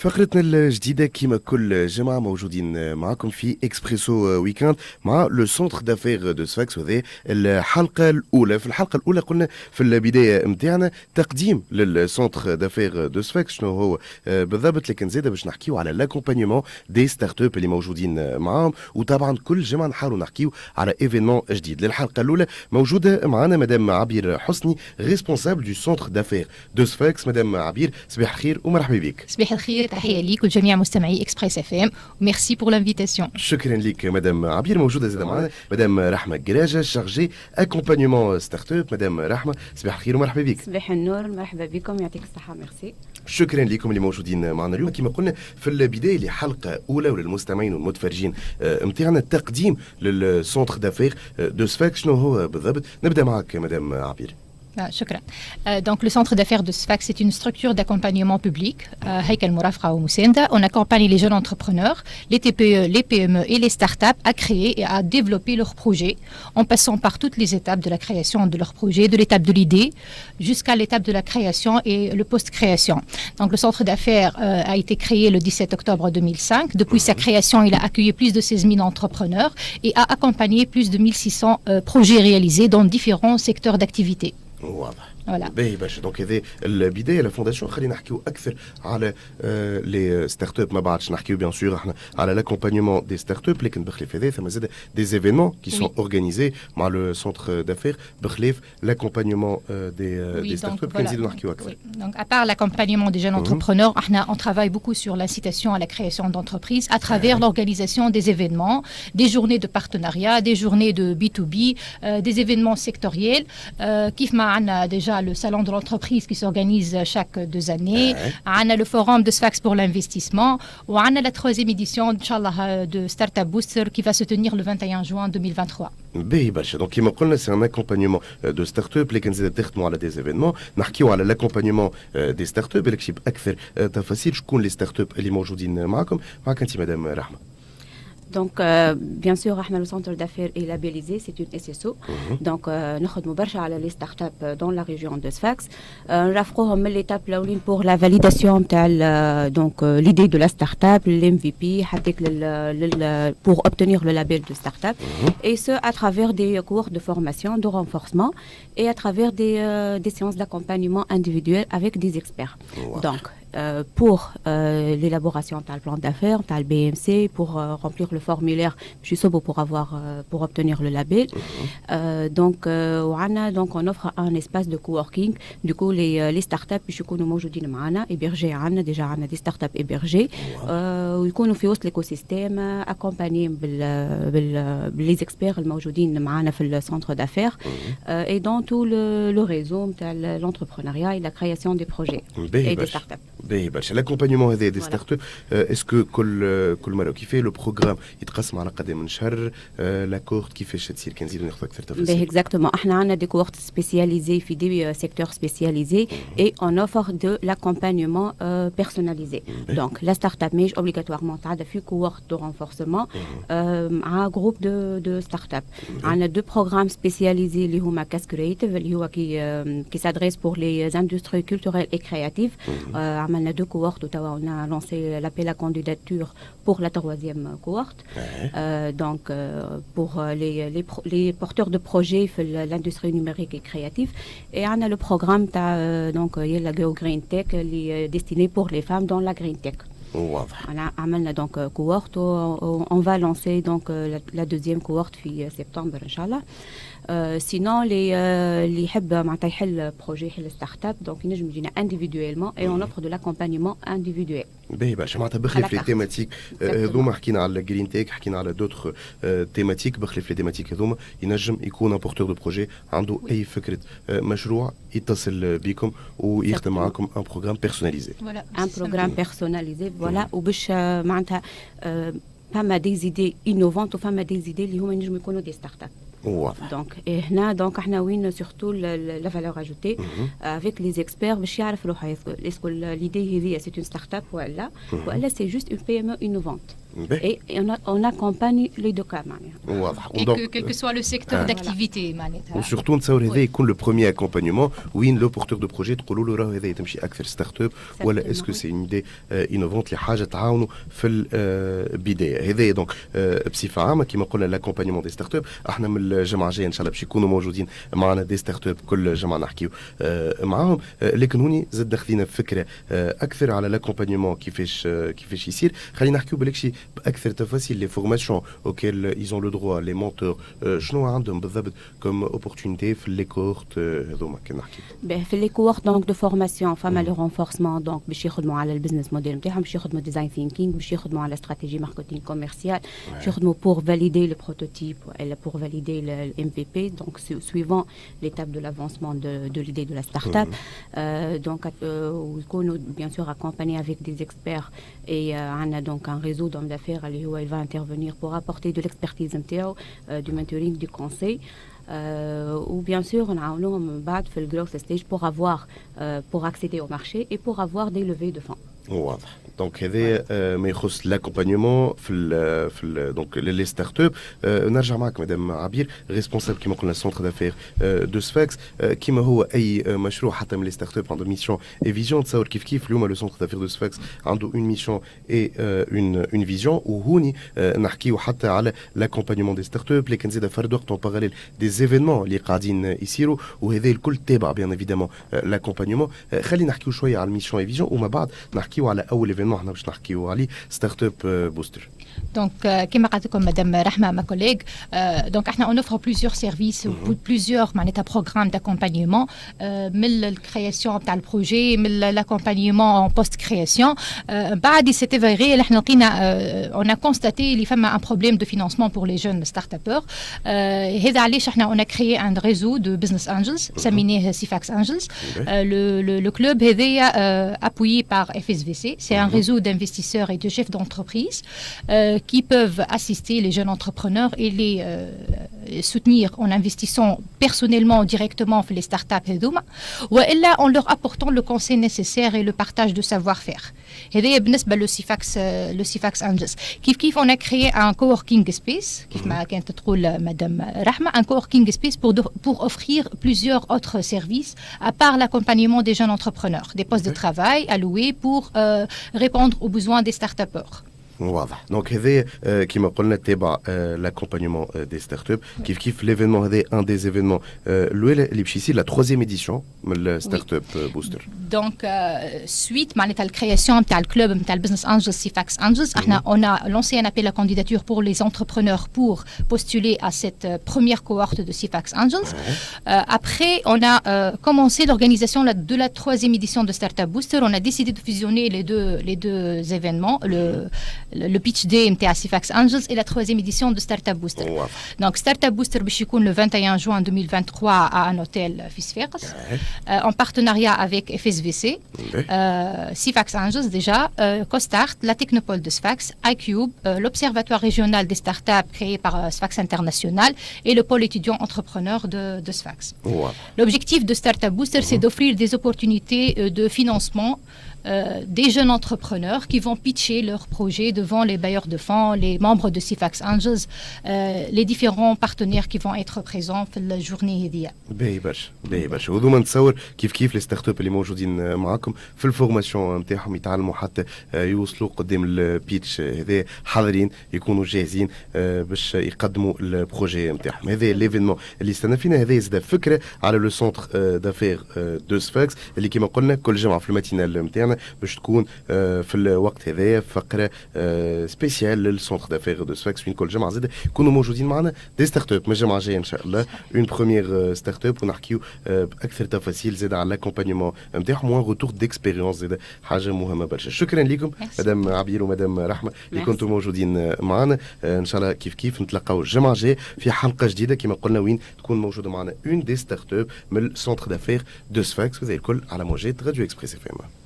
فقرتنا الجديدة كيما كل جمعة موجودين معكم في إكسبريسو ويكاند مع لو سونتر دافير دو سفاكس، وهذه الحلقة الأولى. في الحلقة الأولى قلنا في البداية متاعنا تقديم للسونتر دافير دو سفاكس شنو هو بالضبط، لكن زاده باش نحكيو على لاكومبانيمون دي ستارت اب اللي موجودين معاهم، وطبعا كل جمعة نحاولوا نحكيو على ايفينمون جديد. للحلقة الأولى موجودة معنا مدام عبير حسني، ريسبونسابل دو سونتر دافير دو سفاكس. مدام عبير صباح الخير ومرحبا بك. صباح الخير، تحية ليك ولجميع مستمعي اكسبريس اف ام، وميرسي بور لانفيتاسيون. شكرا لك مدام عبير. موجوده زاد معنا مدام رحمه قراجه، شارجي اكومبانيمون ستارت اب. مدام رحمه صباح الخير ومرحبا بك. صباح النور، مرحبا بكم، يعطيك الصحه. ميرسي. شكرا لكم اللي موجودين معنا اليوم. كما قلنا في البدايه لحلقه اولى وللمستمعين والمتفرجين نتاعنا التقديم للسونتر دافير دو سفاك. شنو هو بالضبط؟ نبدا معك مدام عبير. شكرا. Donc le centre d'affaires de SFAC, c'est une structure d'accompagnement public, هيكل مرافقة ومساندة. On accompagne les jeunes entrepreneurs, les TPE, les PME et les startups à créer et à développer leurs projets en passant par toutes les étapes de la création de leur projet, de l'étape de l'idée jusqu'à l'étape de la création et le post-création. Donc le centre d'affaires a été créé le 17 octobre 2005. Depuis sa création, il a accueilli plus de 16 000 entrepreneurs et a accompagné plus de 1600 projets réalisés dans différents secteurs d'activité. واضح. Voilà. باهي برشا. دونك هذه البدايه لافونداسيون. خلينا نحكيو اكثر على لي ستارت اب، ما بعدش نحكيو بيان سور احنا على لاكومبانيمون دي ستارت اب، لكن بخلاف هذا ثم زاد دي زيفينمون كي سون اورغانيزي مع لو سونتر دافير بخلاف لاكومبانيمون دي ستارت اب. كنزيدو نحكيو اكثر. Donc à part l'accompagnement des jeunes entrepreneurs, on travaille beaucoup sur l'incitation à la création d'entreprises à travers l'organisation des événements, des journées de partenariat, des journées de B2B, des événements sectoriels. كيف ما عندنا déjà le salon de l'entreprise qui s'organise chaque 2 années. On a le forum de SFAX pour l'investissement. Et on a la 3e édition, Inch'Allah, de Startup Booster qui va se tenir le 21 juin 2023. باهي برشا. دونك كيما قلنا سي ان اكومبانيمون دو ستارت اب، لكن زاد تخدموا على دي زيفينمون. نحكيو على الاكومبانيمون دي ستارت اب، بالك باكثر تفاصيل شكون لي ستارت اب اللي موجودين معكم. معك انت مدام رحمه. Donc, bien sûr, le centre d'affaires est labellisé, c'est une SSO. Donc, nous avons les startups dans la région de Sfax. Nous avons l'étape pour la validation de l'idée de la startup, l'MVP, pour obtenir le label de startup. Et ce, à travers des cours de formation, de renforcement et à travers des séances d'accompagnement individuel avec des experts. Donc, pour l'élaboration du plan d'affaires, du BMC, pour remplir le formulaire pour obtenir le label. On offre un espace de coworking. Du coup, les startups qui sont hébergées, déjà des startups hébergées, ils sont في وسط l'écosystème, accompagnés les experts الموجودين معنا في le centre d'affaires et dans tout le réseau de l'entrepreneuriat et la création des projets et des startups. باهي برشا. لاكومبانيمون هذا دي ستارت اب، اسكو كل مره كيفاه لو بروغرام يتقسم على قد من شهر؟ لاكورت كيفاش تصير؟ كان نزيدو ناخذ اكثر تفاصيل. باهي اكزاكتومون. احنا عندنا دي كورت سبيسياليزي في دي سيكتور سبيسياليزي اي اون اوفر دو لاكومبانيمون بيرسوناليزي. دونك لا ستارت اب مش اوبليغاتوارمون تعدى في كورت دو رانفورسمون مع جروب دو ستارت اب. عندنا دو بروغرام سبيسياليزي اللي هما كاس كرييتيف اللي هو كي سادريس بور لي اندستري كولتوريل اي كرياتيف. عملنا 2 cohortes où on a lancé l'appel à candidature pour la 3e cohorte. Donc pour les porteurs de projets de l'industrie numérique et créative. Et on a le programme donc la Go Green Tech qui est destiné pour les femmes dans la Green Tech. On a عملنا donc cohorte. On va lancer donc la 2e cohorte في septembre inchallah. Sinon اللي يحب معناتها يحل بروجي يحل ستارت اب دونك ينجم يجينا انديفيدويلمون اي اون اوفر دو لاكومبانيمون انديفيدويل. باهي برشا. معناتها بخلاف لي تيماتيك هذوما حكينا على الجرين تيك، حكينا على دوتر تيماتيك. بخلاف لي تيماتيك هذوما ينجم يكون ان بورتور دو بروجي عنده اي فكره مشروع يتصل بكم ويخدم معاكم ان بروغرام بيرسوناليزي. ان بروغرام بيرسوناليزي فوالا. وباش معناتها فما دي زيدي انوفونت وفما دي زيدي اللي هما ينجموا يكونوا دي ستارت اب. Donc, donc, on a surtout la valeur ajoutée avec les experts. Est-ce que l'idée c'est une start-up ou là c'est juste une PME innovante. Et on accompagne les deux cas. واضح. Et quel que soit le secteur d'activité. وسورتو نتصور هذا يكون لو بروميير اكومبانيومون وين لو بورتور دو بروجي تقولوا له راه هذا تمشي اكثر ستارت اب ولا اسكو سي اون ايدي انوفونت لحاجه تعاونوا في البدايه هذا دونك بصفه عامه كما قلنا لاكومبانيمون دي ستارت اب احنا من الجمعه الجايه ان شاء الله باش يكونوا موجودين معنا دي ستارت اب كل جمعه نحكيو معاهم لكن هوني زاد خذينا فكره اكثر على لاكومبانيمون كيفاش يصير خلينا نحكيو بالكشي باكثر تفاصيل لي فورماسيون اوكيل ايزون لو دروا لي مونتور شنو عندهم بالضبط كوم اوبورتونيتي في لي كورت هذوما كي نحكي في لي كورت دونك دو فورماسيون فما لو رونفورسمون دونك باش يخدموا على البزنس موديل نتاعهم باش يخدموا ديزاين ثينكينغ باش يخدموا على استراتيجي ماركتينغ كوميرسيال باش يخدموا بور فاليدي لو بروتوتيب ولا بور فاليدي الام في بي دونك suivant l'étape de l'avancement de l'idée de la start-up donc يكونوا bien sûr accompagnés avec des experts et on a donc un réseau d'hommes d'affaires où il va intervenir pour apporter de l'expertise نتاعو du mentoring du conseil ou bien sûr on a fait le growth stage pour accéder au marché et pour avoir des levées de fonds. واضح دونك هذا ما يخص لاكومبانيومون في دونك لي ستارت اب نرجع معك مدام عبير ريسبونسابل كيما قلنا سونتر دافير دو سفاكس كيما هو اي مشروع حتى من لي ستارت اب عنده ميسيون اي فيزيون تصور كيف اليوم لو سونتر دافير دو سفاكس عنده اون ميسيون اي اون فيزيون وهوني نحكيو حتى على لاكومبانيومون دي ستارت اب لكن زاد فرد وقت اون باراليل دي زيفينمون اللي قاعدين يصيروا وهذا الكل تابع بيان ايفيدامون لاكومبانيومون خلينا نحكيو شويه على الميسيون اي فيزيون وما بعد نحكيو على اول ايفينمون احنا باش نحكيو عليه ستارت اب بوستر. Donc, comme a dit Madame Rahma, ma collègue, donc on offre plusieurs services, plusieurs programmes d'accompagnement, la création de projet, l'accompagnement en post-création. C'est avéré, on a constaté qu'il y a un problème de financement pour les jeunes start-upers. On a créé un réseau de business angels, Saminé Sifax Angels. Le club est appuyé par FSVC. C'est un réseau d'investisseurs et de chefs d'entreprise qui peuvent assister les jeunes entrepreneurs et les soutenir en investissant personnellement directement dans les startups ou là en leur apportant le conseil nécessaire et le partage de savoir-faire. Et بالنسبة le Sifax Angels. Kif on a créé un coworking space, كيف ما كانت تقول Madame Rahma, un coworking space pour offrir plusieurs autres services à part l'accompagnement des jeunes entrepreneurs, des postes de travail alloués pour répondre aux besoins des start-upers. واضح دونك هذا كيما قلنا تابع لاكومبانيومون دي ستارت اب كيف ليفينمون هذا ان دي زيفينمون الاولى اللي باش يصير لا تروازيام اديسيون من الستارت اب بوستر دونك suite معناتها الكرياسيون نتاع الكلوب نتاع البزنس انجلز سيفاكس انجلز احنا on a lancé un appel à candidature pour les entrepreneurs pour postuler à cette première cohorte de Sifax Angels. Après on a commencé l'organisation de la troisième édition de Startup Booster. On a décidé de fusionner les deux événements, le pitch day à Sifax Angels et la troisième édition de Startup Booster. Donc Startup Booster بيكون le 21 juin 2023 à un hôtel Fisfers en partenariat avec FSVC, Sifax Angels déjà, CoStart, la Technopole de Sfax, iCube, l'Observatoire régional des startups créé par Sfax International et le pôle étudiant entrepreneur de Sfax. L'objectif de Startup Booster, c'est d'offrir des opportunités de financement des jeunes entrepreneurs qui vont pitcher leurs projets devant les bailleurs de fonds, les membres de Sifax Angels, les différents partenaires qui vont être présents في الجورني هذه. باهي برشا وذوما نتصور كيف لي ستارت اب اللي موجودين معاكم في الفورماسيون نتاعهم يتعلموا حتى يوصلوا قدام البيتش هذا حاضرين يكونوا جاهزين باش يقدموا البروجي نتاعهم. هذا ليفينمون اللي استنى فينا هذا زاد فكره على لو سونتر دافير دو سفاكس اللي كما قلنا كل جمعه في الماتينال نتاعنا باش تكون في الوقت هذا فقره سبيسيال للسونتر دافير دو سفاكس وين كل جمعه زاد يكونوا موجودين معنا دي ستارت اب من الجمعه الجايه ان شاء الله اون بروميير ستارت اب ونحكيو باكثر تفاصيل زاد على لاكومبانيمون نتاعهم وان روتور ديكسبيريونس زاد حاجه مهمه برشا. شكرا لكم مدام عبير ومدام رحمه اللي كنتوا موجودين معنا. ان شاء الله كيف نتلاقاو الجمعه الجايه في حلقه جديده كما قلنا وين تكون موجوده معنا اون دي ستارت اب من السونتر دافير دو سفاكس وهذا الكل على موجات راديو اكسبريس اف ام.